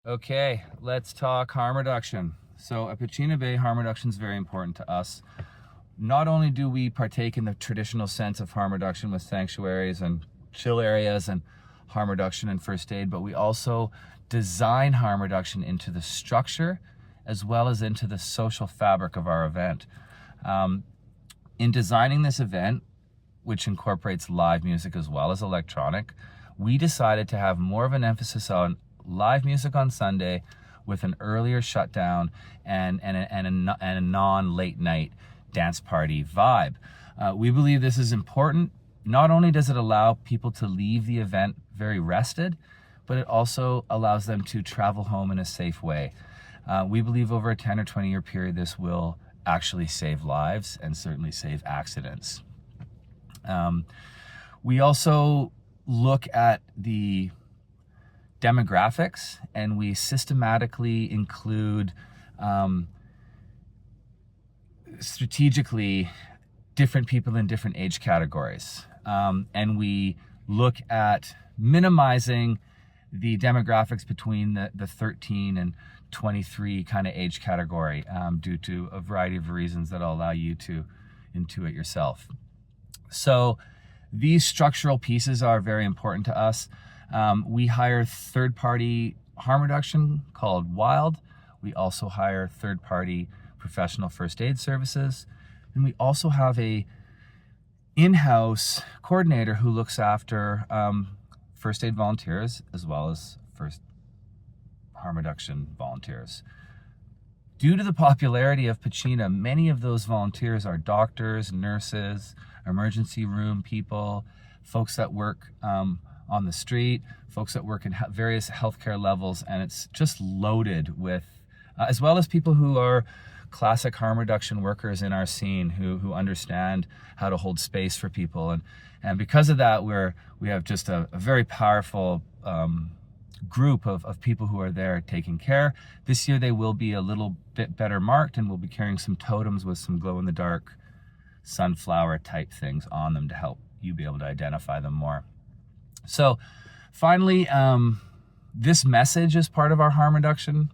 Okay, let's talk harm reduction. So at Pachena Bay, harm reduction is very important to us. Not only do we partake in the traditional sense of harm reduction with sanctuaries and chill areas and harm reduction and first aid, but we also design harm reduction into the structure as well as into the social fabric of our event. In designing this event, which incorporates live music as well as electronic, we decided to have more of an emphasis on live music on Sunday with an earlier shutdown and a non-late night dance party vibe. We believe this is important. Not only does it allow people to leave the event very rested, but it also allows them to travel home in a safe way. We believe over a 10 or 20 year period, this will actually save lives and certainly save accidents. We also look at the demographics, and we systematically include strategically different people in different age categories. And we look at minimizing the demographics between the 13 and 23 kind of age category due to a variety of reasons that I'll allow you to intuit yourself. So these structural pieces are very important to us. We hire third-party harm reduction called Wild. We also hire third-party professional first aid services. And we also have a in-house coordinator who looks after first aid volunteers as well as first harm reduction volunteers. Due to the popularity of Pachena, many of those volunteers are doctors, nurses, emergency room people, folks that work on the street, folks that work in various healthcare levels, and it's just loaded with, as well as people who are classic harm reduction workers in our scene who understand how to hold space for people. And because of that, we have just a very powerful group of people who are there taking care. This year they will be a little bit better marked, and we'll be carrying some totems with some glow-in-the-dark sunflower type things on them to help you be able to identify them more. So finally, this message is part of our harm reduction.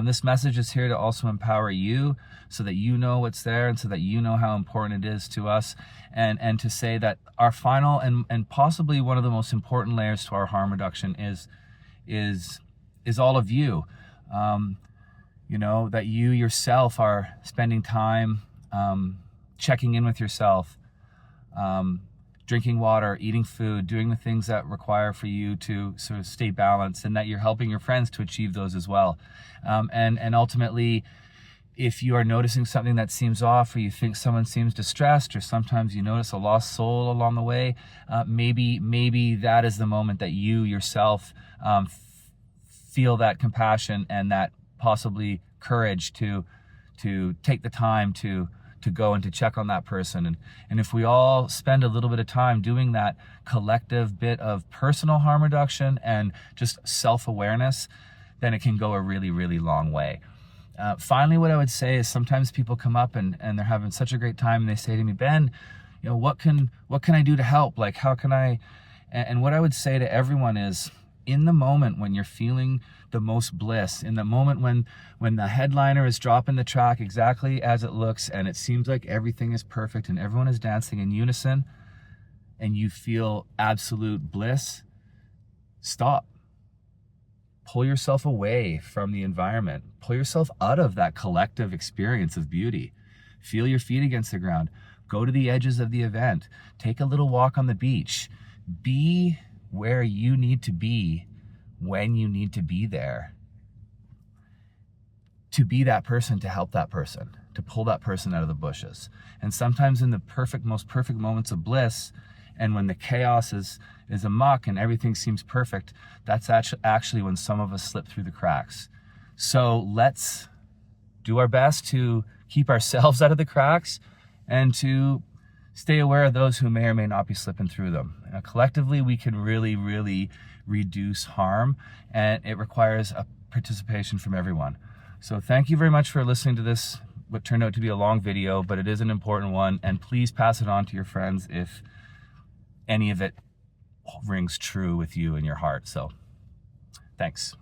This message is here to also empower you so that you know what's there and so that you know how important it is to us, and to say that our final and possibly one of the most important layers to our harm reduction is all of you. You know, that you yourself are spending time checking in with yourself, drinking water, eating food, doing the things that require for you to sort of stay balanced, and that you're helping your friends to achieve those as well. And ultimately, if you are noticing something that seems off, or you think someone seems distressed, or sometimes you notice a lost soul along the way, maybe that is the moment that you yourself feel that compassion and that possibly courage to take the time to go and to check on that person. And if we all spend a little bit of time doing that collective bit of personal harm reduction and just self-awareness, then it can go a really, really long way. Finally, what I would say is sometimes people come up and they're having such a great time, and they say to me, Ben, you know, what can I do to help? Like, how can I? And what I would say to everyone is, in the moment when you're feeling the most bliss, in the moment when the headliner is dropping the track exactly as it looks, and it seems like everything is perfect and everyone is dancing in unison, and you feel absolute bliss, stop. Pull yourself away from the environment. Pull yourself out of that collective experience of beauty. Feel your feet against the ground. Go to the edges of the event. Take a little walk on the beach. Be where you need to be when you need to be there. To be that person, to help that person, to pull that person out of the bushes. And sometimes in the most perfect moments of bliss, and when the chaos is amok and everything seems perfect, that's actually when some of us slip through the cracks. So let's do our best to keep ourselves out of the cracks and to stay aware of those who may or may not be slipping through them. Collectively, we can really, really reduce harm, and it requires a participation from everyone. So thank you very much for listening to this, what turned out to be a long video, but it is an important one, and please pass it on to your friends if any of it rings true with you in your heart. So thanks.